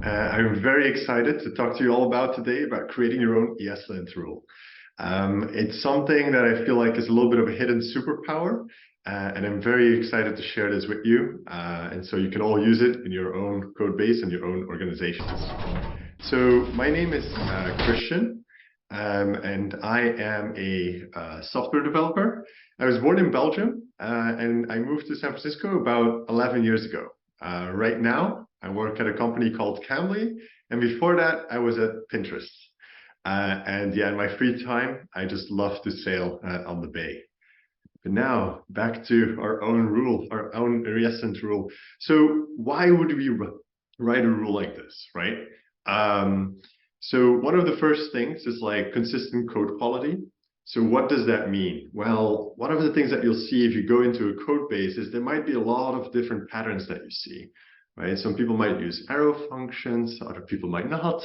I'm very excited to talk to you all about today about creating your own ESLint rule. It's something that I feel like is a little bit of a hidden superpower, and I'm very excited to share this with you. And so you can all use it in your own code base and your own organizations. So my name is Christian, and I am a software developer. I was born in Belgium, and I moved to San Francisco about 11 years ago. Right now, I work at a company called Cambly, and before that, I was at Pinterest. And yeah, in my free time, I just love to sail on the bay. But now, back to our own rule, our own ESLint rule. So why would we write a rule like this, right? So one of the first things is like consistent code quality. So what does that mean? Well, one of the things that you'll see if you go into a code base is there might be a lot of different patterns that you see, right? Some people might use arrow functions, other people might not.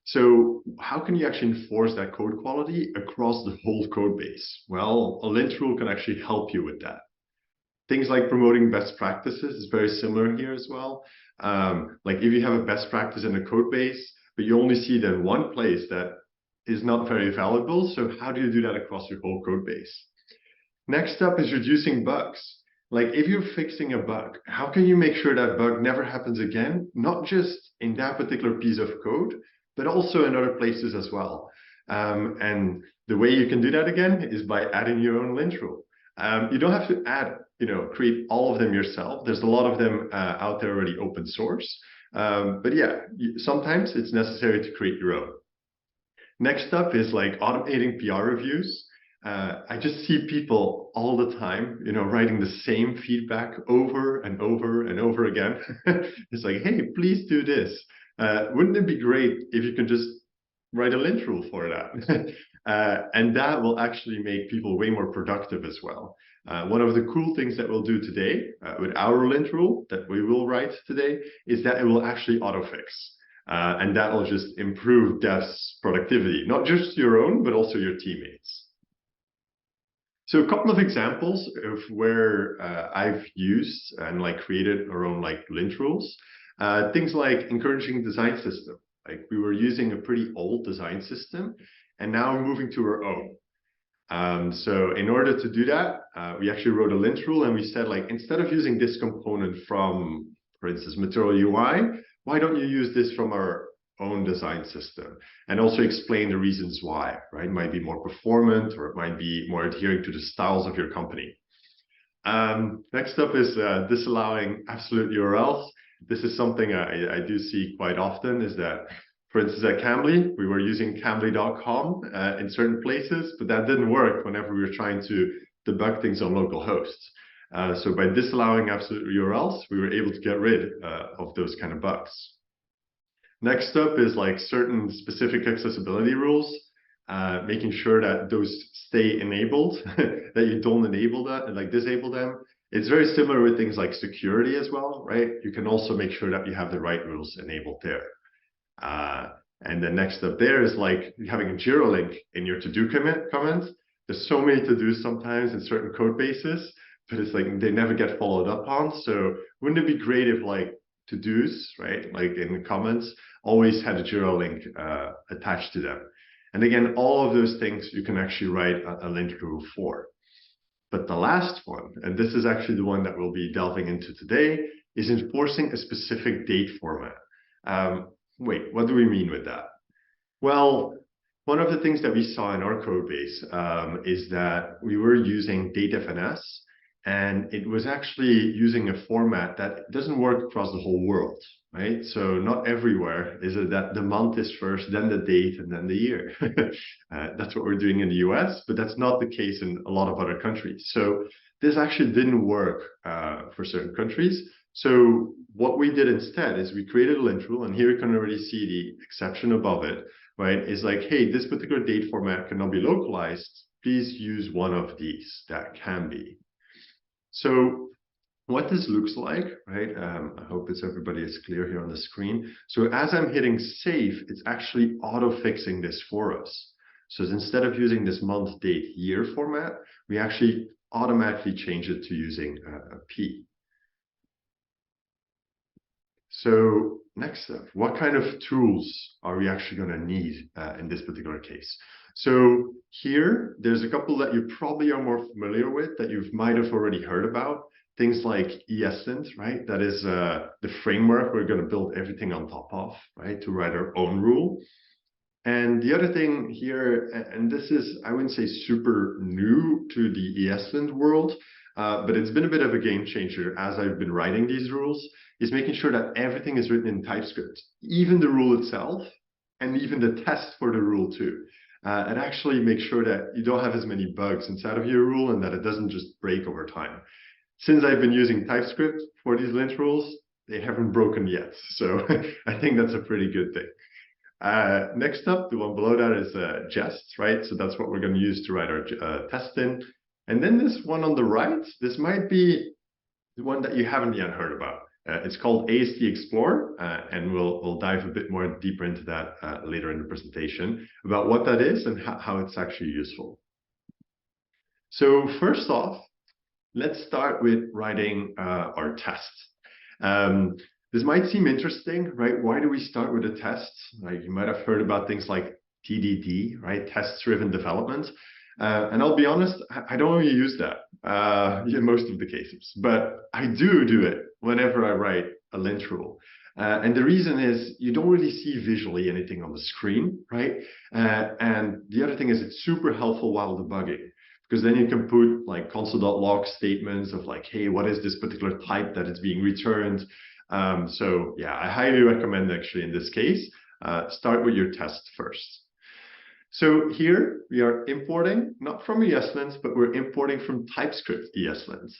So how can you actually enforce that code quality across the whole code base? Well, a lint rule can actually help you with that. Things like promoting best practices is very similar here as well. Like if you have a best practice in a code base, but you only see it in one place that is not very valuable. So how do you do that across your whole code base? Next up is reducing bugs. Like if you're fixing a bug, how can you make sure that bug never happens again? Not just in that particular piece of code, but also in other places as well. And the way you can do that again is by adding your own lint rule. You don't have to add, create all of them yourself. There's a lot of them out there already open source. But yeah, sometimes it's necessary to create your own. Next up is like automating PR reviews. I just see people all the time, writing the same feedback over and over and over again. It's like, hey, please do this. Wouldn't it be great if you could just write a lint rule for that? And that will actually make people way more productive as well. One of the cool things that we'll do today with our lint rule that we will write today is that it will actually autofix. And that will just improve devs' productivity, not just your own, but also your teammates. So a couple of examples of where I've used and created our own lint rules. Things like encouraging design system. Like we were using a pretty old design system, and now we're moving to our own. So in order to do that, we actually wrote a lint rule, and we said instead of using this component from, for instance, Material UI, why don't you use this from our own design system? And also explain the reasons why, right? It might be more performant, or it might be more adhering to the styles of your company. Next up is disallowing absolute URLs. This is something I do see quite often, is that, for instance, at Cambly, we were using cambly.com in certain places, but that didn't work whenever we were trying to debug things on local hosts. So by disallowing absolute URLs, we were able to get rid of those kind of bugs. Next up is certain specific accessibility rules, making sure that those stay enabled, that you don't enable that and disable them. It's very similar with things like security as well, right? You can also make sure that you have the right rules enabled there. And then next up there is having a Jira link in your to-do comments. There's so many to-dos sometimes in certain code bases, but it's they never get followed up on. So wouldn't it be great if to-dos, right, in the comments, always had a Jira link attached to them? And again, all of those things you can actually write a lint rule for. But the last one, and this is actually the one that we'll be delving into today, is enforcing a specific date format. Wait, what do we mean with that? Well, one of the things that we saw in our code base is that we were using datefns, and it was actually using a format that doesn't work across the whole world, right? So not everywhere is it that the month is first, then the date, and then the year. That's what we're doing in the US, but that's not the case in a lot of other countries. So this actually didn't work for certain countries. So what we did instead is we created a lint rule, and here you can already see the exception above it, right? It's hey, this particular date format cannot be localized. Please use one of these that can be. So what this looks like, right? I hope everybody is clear here on the screen. So as I'm hitting save, it's actually auto-fixing this for us. So instead of using this month, date, year format, we actually automatically change it to using a P. So next step, what kind of tools are we actually going to need in this particular case? So here, there's a couple that you probably are more familiar with that you might have already heard about. Things like ESLint, right? That is the framework we're going to build everything on top of, right? To write our own rule. And the other thing here, and this is, I wouldn't say super new to the ESLint world, but it's been a bit of a game changer as I've been writing these rules, is making sure that everything is written in TypeScript, even the rule itself, and even the test for the rule too. It actually makes sure that you don't have as many bugs inside of your rule and that it doesn't just break over time. Since I've been using TypeScript for these lint rules, they haven't broken yet. So I think that's a pretty good thing. Next up, the one below that is jests, right? So that's what we're going to use to write our test in. And then this one on the right, this might be the one that you haven't yet heard about. It's called AST Explorer, and we'll dive a bit more deeper into that later in the presentation about what that is and how it's actually useful. So first off, let's start with writing our test. This might seem interesting, right? Why do we start with a test? Like you might have heard about things like TDD, right? Test-driven development. And I'll be honest, I don't really use that in most of the cases, but I do it whenever I write a lint rule. And the reason is you don't really see visually anything on the screen, right? And the other thing is it's super helpful while debugging, because then you can put like console.log statements of like, hey, what is this particular type that is being returned? So yeah, I highly recommend actually in this case, start with your test first. So here we are importing, not from ESLint, but we're importing from TypeScript ESLint.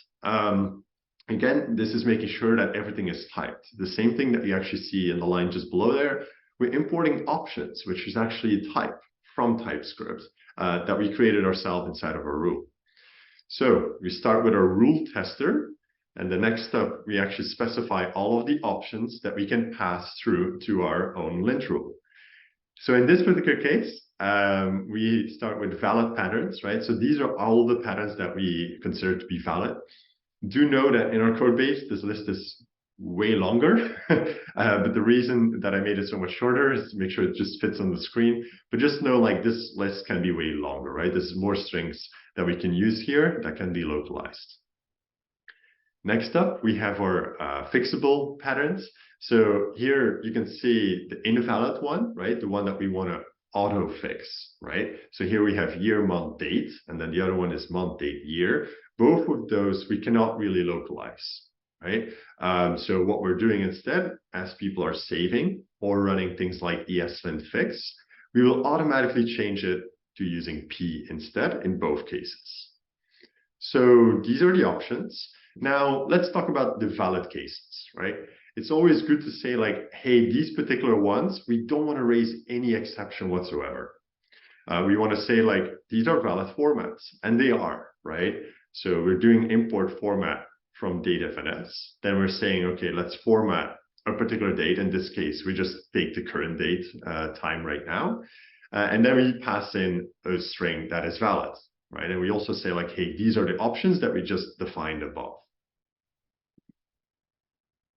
Again, this is making sure that everything is typed. The same thing that you actually see in the line just below there. We're importing options, which is actually a type from TypeScript that we created ourselves inside of our rule. So we start with our rule tester. And the next step, we actually specify all of the options that we can pass through to our own lint rule. So in this particular case, we start with valid patterns, right? So these are all the patterns that we consider to be valid. Do know that in our code base, this list is way longer, but the reason that I made it so much shorter is to make sure it just fits on the screen. But just know like this list can be way longer, right? There's more strings that we can use here that can be localized. Next up, we have our fixable patterns. So here you can see the invalid one, right? The one that we want to auto fix, right? So here we have year, month, date, and then the other one is month, date, year. Both of those we cannot really localize, right? So what we're doing instead, as people are saving or running things like ESLint fix, we will automatically change it to using P instead in both cases. So these are the options. Now, let's talk about the valid cases, right? It's always good to say like, hey, these particular ones, we don't want to raise any exception whatsoever. We want to say like, these are valid formats, and they are, right? So we're doing import format from datefns. Then we're saying, okay, let's format a particular date. In this case, we just take the current date time right now. And then we pass in a string that is valid, right? And we also say like, hey, these are the options that we just defined above.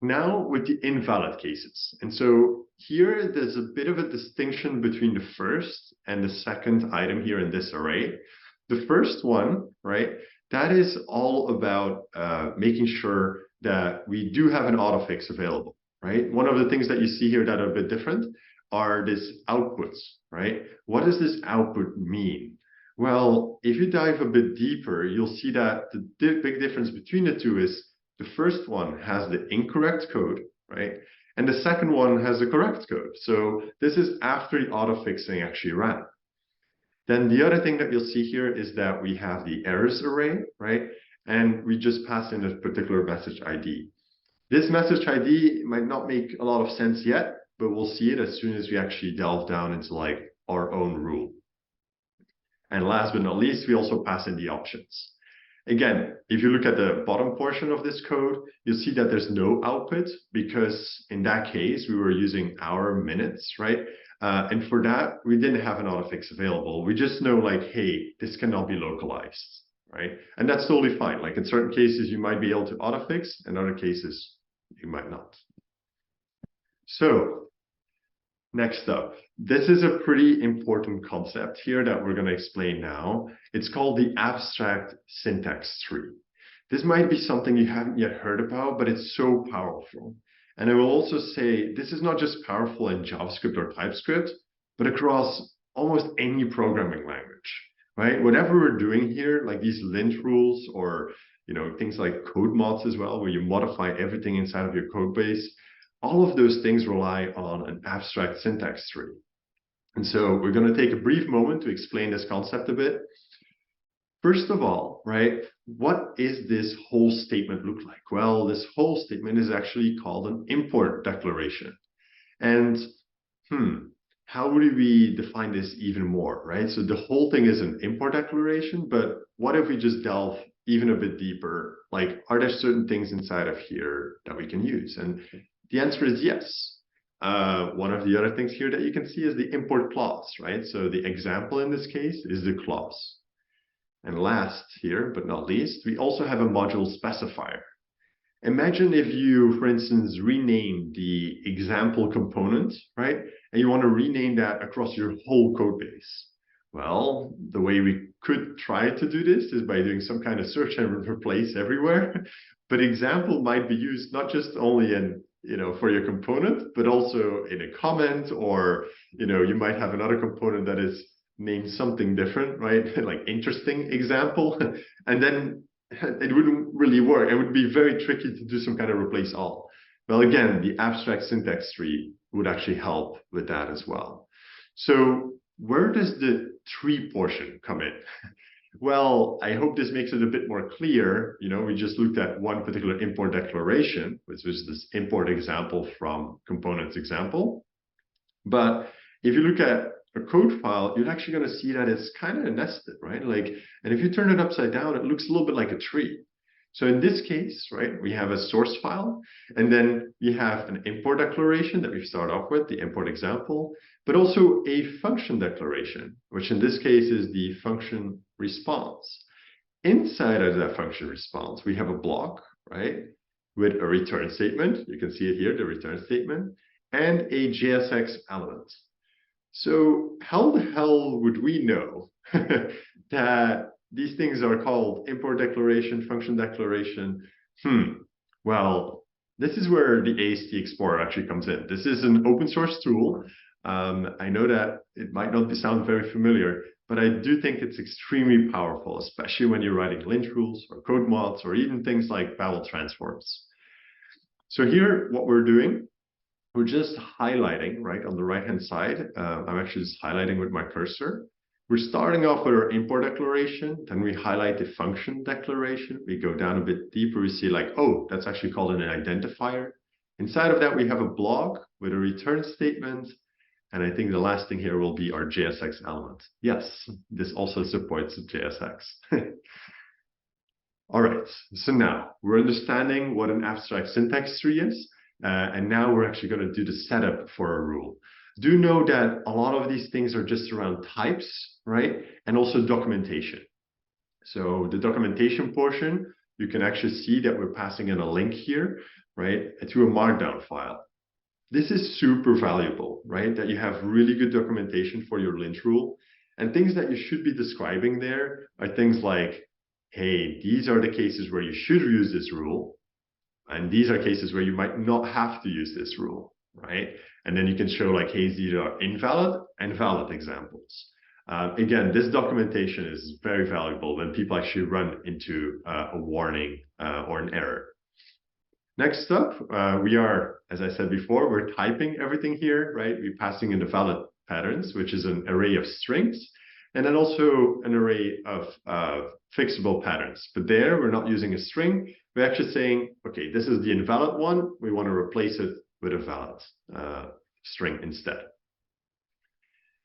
Now with the invalid cases. And so here there's a bit of a distinction between the first and the second item here in this array. The first one, right, that is all about making sure that we do have an autofix available, right? One of the things that you see here that are a bit different are these outputs, right? What does this output mean? Well, if you dive a bit deeper, you'll see that the big difference between the two is the first one has the incorrect code, right? And the second one has the correct code. So this is after the autofixing actually ran. Then the other thing that you'll see here is that we have the errors array, right? And we just pass in a particular message ID. This message ID might not make a lot of sense yet, but we'll see it as soon as we actually delve down into like our own rule. And last but not least, we also pass in the options. Again, if you look at the bottom portion of this code, you'll see that there's no output because in that case, we were using our minutes, right? And for that, we didn't have an autofix available. We just know like, hey, this cannot be localized, right? And that's totally fine. Like in certain cases, you might be able to autofix, in other cases, you might not. So next up, this is a pretty important concept here that we're going to explain now. It's called the abstract syntax tree. This might be something you haven't yet heard about, but it's so powerful. And I will also say this is not just powerful in JavaScript or TypeScript, but across almost any programming language, right? Whatever we're doing here, like these lint rules or things like code mods as well, where you modify everything inside of your code base, all of those things rely on an abstract syntax tree. And so we're going to take a brief moment to explain this concept a bit. First of all, right, what is this whole statement look like? Well, this whole statement is actually called an import declaration. And how would we define this even more, right? So the whole thing is an import declaration, but what if we just delve even a bit deeper? Like, are there certain things inside of here that we can use? And the answer is yes. One of the other things here that you can see is the import clause, right? So the example in this case is the clause. And last here, but not least, we also have a module specifier. Imagine if you, for instance, rename the example component, right? And you want to rename that across your whole code base. Well, the way we could try to do this is by doing some kind of search and replace everywhere. But example might be used not just only in, for your component, but also in a comment, or, you might have another component that is named something different, right? Like interesting example. And then it wouldn't really work. It would be very tricky to do some kind of replace all. Well, again, the abstract syntax tree would actually help with that as well. So where does the tree portion come in? Well, I hope this makes it a bit more clear. We just looked at one particular import declaration, which was this import example from components example. But if you look at a code file, you're actually going to see that it's kind of nested, right? And if you turn it upside down, it looks a little bit like a tree. So in this case, right, we have a source file, and then we have an import declaration that we start off with, the import example, but also a function declaration, which in this case is the function response. Inside of that function response, we have a block, right, with a return statement. You can see it here, the return statement, and a JSX element. So how the hell would we know that these things are called import declaration, function declaration? Well, this is where the AST Explorer actually comes in. This is an open source tool. I know that it might not sound very familiar, but I do think it's extremely powerful, especially when you're writing lint rules or code mods or even things like Babel transforms. So here, what we're doing, we're just highlighting, right, on the right-hand side. I'm actually just highlighting with my cursor. We're starting off with our import declaration, then we highlight the function declaration. We go down a bit deeper, we see like, oh, that's actually called an identifier. Inside of that, we have a block with a return statement. And I think the last thing here will be our JSX element. Yes, this also supports JSX. All right, so now we're understanding what an abstract syntax tree is. And now we're actually going to do the setup for a rule. Do know that a lot of these things are just around types, right? And also documentation. So the documentation portion, you can actually see that we're passing in a link here, right, to a markdown file. This is super valuable, right? That you have really good documentation for your lint rule. And things that you should be describing there are things like, hey, these are the cases where you should use this rule. And these are cases where you might not have to use this rule, right? And then you can show like, hey, these are invalid and valid examples. Again, this documentation is very valuable when people actually run into a warning or an error. Next up, we are, as I said before, we're typing everything here, right? We're passing in the valid patterns, which is an array of strings, and then also an array of fixable patterns. But there, we're not using a string. We're actually saying, okay, this is the invalid one. We want to replace it with a valid string instead.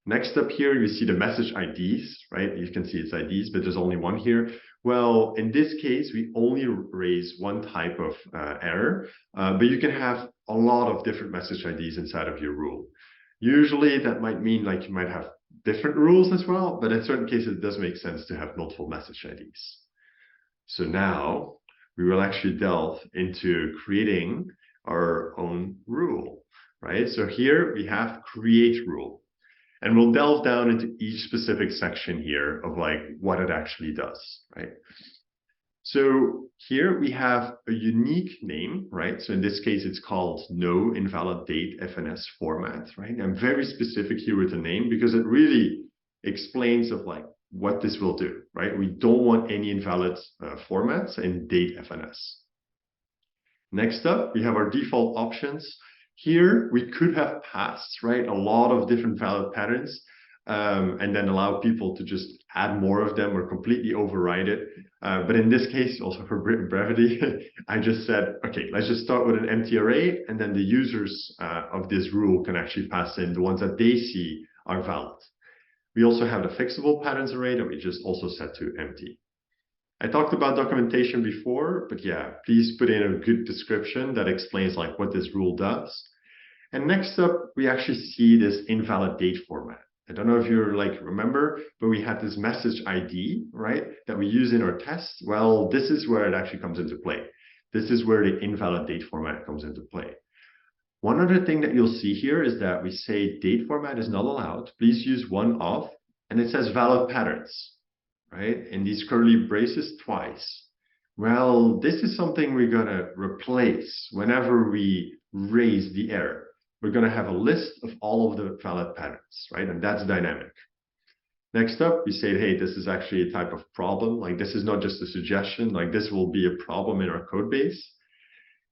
Next up here, you see the message IDs, right? You can see it's IDs, but there's only one here. Well, in this case, we only raise one type of error, but you can have a lot of different message IDs inside of your rule. Usually that might mean like you might have different rules as well, but in certain cases, it does make sense to have multiple message IDs. So now we will actually delve into creating our own rule. right? So here we have create rule. And we'll delve down into each specific section here of like what it actually does, right? So here we have a unique name, right? So in this case, it's called no invalid date FNS format, right? I'm very specific here with the name because it really explains of like what this will do, right? We don't want any invalid formats in date FNS. Next up, we have our default options. Here, we could have passed, right, a lot of different valid patterns and then allow people to just add more of them or completely override it. But in this case, also for brevity, I just said, okay, let's just start with an empty array, and then the users of this rule can actually pass in the ones that they see are valid. We also have the fixable patterns array that we just also set to empty. I talked about documentation before, but yeah, please put in a good description that explains like what this rule does. And next up, we actually see this invalid date format. I don't know if you like remember, but we had this message ID, right, that we use in our test. Well, this is where it actually comes into play. This is where the invalid date format comes into play. One other thing that you'll see here is that we say date format is not allowed. Please use one of, and it says valid patterns, right? In these curly braces twice. Well, this is something we're gonna replace whenever we raise the error. We're gonna have a list of all of the valid patterns, right? And that's dynamic. Next up, we say, hey, this is actually a type of problem. Like this is not just a suggestion, like this will be a problem in our code base.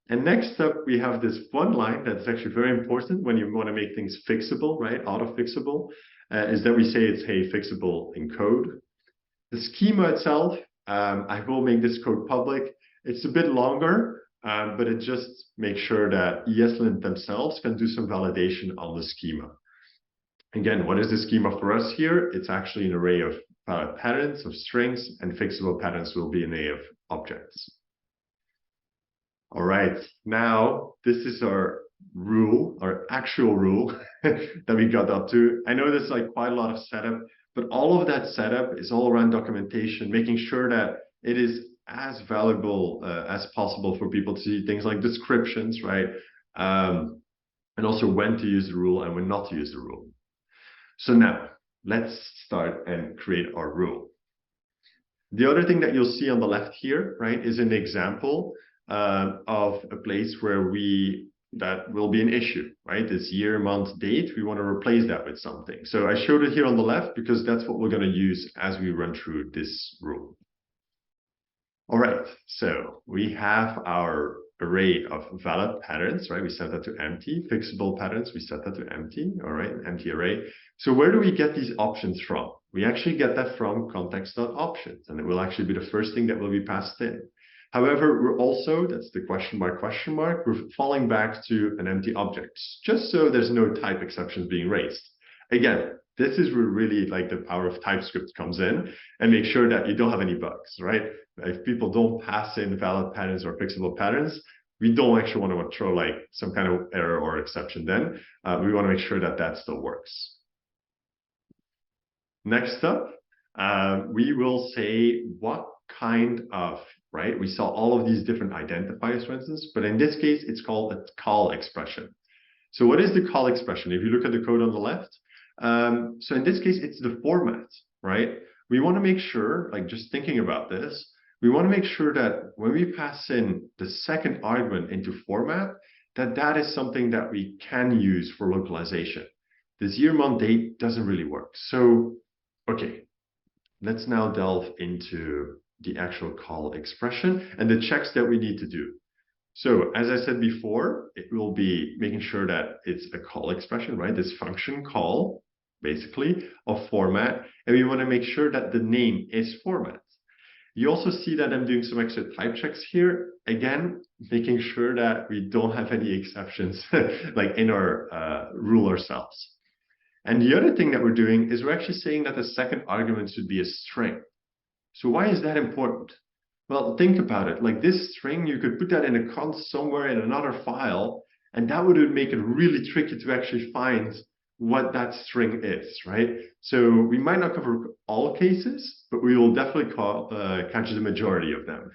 And next up, we have this one line that's actually very important when you wanna make things fixable, right? Auto-fixable, is that we say it's, hey, fixable in code. The schema itself, I will make this code public. It's a bit longer, but it just makes sure that ESLint themselves can do some validation on the schema. Again, what is the schema for us here? It's actually an array of patterns, of strings, and fixable patterns will be an array of objects. All right, now this is our rule, our actual rule that we got up to. I know there's like quite a lot of setup, but all of that setup is all around documentation, making sure that it is as valuable as possible for people to see things like descriptions, right? And also when to use the rule and when not to use the rule. So now let's start and create our rule. The other thing that you'll see on the left here, right, is an example of a place where that will be an issue, right? This year, month, date, we want to replace that with something. So I showed it here on the left because that's what we're going to use as we run through this rule. All right, so we have our array of valid patterns, right? We set that to empty. Fixable patterns, we set that to empty, all right, empty array. So where do we get these options from? We actually get that from context.options, and it will actually be the first thing that will be passed in. However, we're also, that's the question mark, we're falling back to an empty object, just so there's no type exceptions being raised. Again, this is where really like the power of TypeScript comes in and make sure that you don't have any bugs, right? If people don't pass in valid patterns or fixable patterns, we don't actually want to throw like some kind of error or exception then. We want to make sure that that still works. Next up, we will say what kind of, right? We saw all of these different identifiers, for instance, but in this case, it's called a call expression. So what is the call expression? If you look at the code on the left, so in this case, it's the format, right? We want to make sure, like just thinking about this, we want to make sure that when we pass in the second argument into format, that is something that we can use for localization. This year, month, date doesn't really work. So, okay, let's now delve into the actual call expression and the checks that we need to do. So as I said before, it will be making sure that it's a call expression, right? This function call, basically, of format. And we want to make sure that the name is format. You also see that I'm doing some extra type checks here. Again, making sure that we don't have any exceptions like in our rule ourselves. And the other thing that we're doing is we're actually saying that the second argument should be a string. So why is that important? Well, think about it. Like this string, you could put that in a const somewhere in another file, and that would make it really tricky to actually find what that string is, right? So we might not cover all cases, but we will definitely catch the majority of them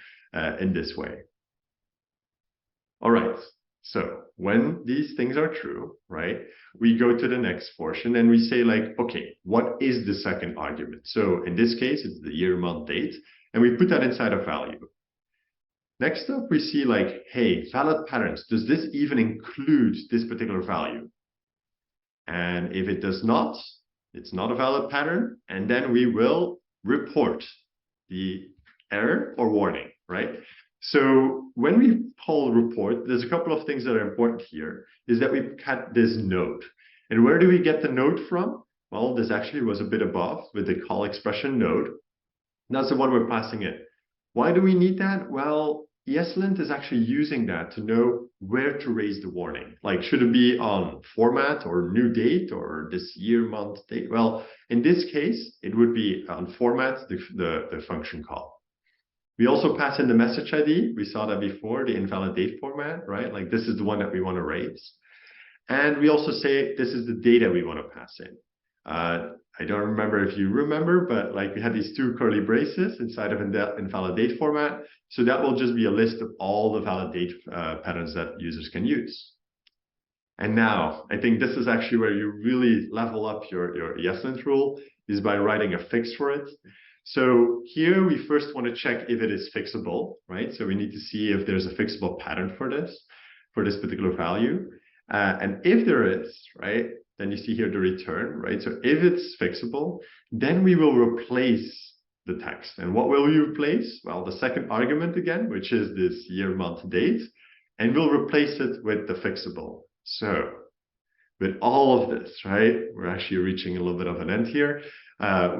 in this way. All right, So when these things are true, right, we go to the next portion and we say like, okay, what is the second argument? So in this case, it's the year, month, date, and we put that inside a value. Next up, we see like, hey, valid patterns. Does this even include this particular value? And if it does not, it's not a valid pattern. And then we will report the error or warning, right? So when we call report, there's a couple of things that are important here, is that we got this node. And where do we get the node from? Well, this actually was a bit above with the call expression node. That's the one we're passing in. Why do we need that? Well, ESLint is actually using that to know where to raise the warning. Like, should it be on format or new date or this year, month, date? Well, in this case, it would be on format, the function call. We also pass in the message ID. We saw that before, the invalid date format, right? Like this is the one that we want to raise. And we also say this is the data we want to pass in. I don't remember if you remember, but like we had these two curly braces inside of invalid date format. So that will just be a list of all the valid date patterns that users can use. And now I think this is actually where you really level up your ESLint rule, is by writing a fix for it. So here we first want to check if it is fixable, right? So we need to see if there's a fixable pattern for this particular value. And if there is, right, then you see here the return, right? So if it's fixable, then we will replace the text. And what will we replace? Well, the second argument again, which is this year, month, date, and we'll replace it with the fixable. So with all of this, right, we're actually reaching a little bit of an end here.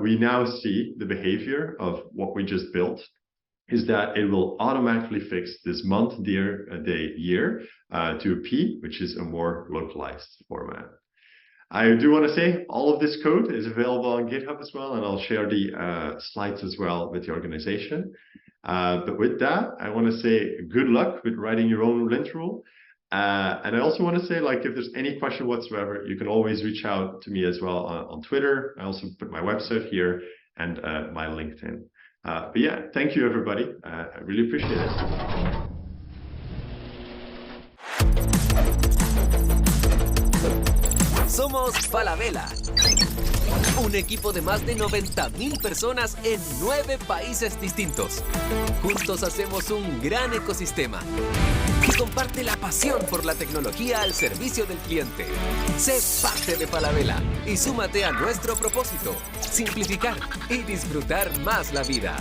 We now see the behavior of what we just built is that it will automatically fix this month, day, year to a P, which is a more localized format. I do want to say all of this code is available on GitHub as well, and I'll share the slides as well with the organization. But with that, I want to say good luck with writing your own lint rule. And I also want to say, like, if there's any question whatsoever, you can always reach out to me as well on Twitter. I also put my website here and my LinkedIn. But yeah, thank you, everybody. I really appreciate it. Somos Falabella, un equipo de más de 90,000 personas en 9 países distintos. Juntos hacemos un gran ecosistema que comparte la pasión por la tecnología al servicio del cliente. Sé parte de Falabella y súmate a nuestro propósito: simplificar y disfrutar más la vida.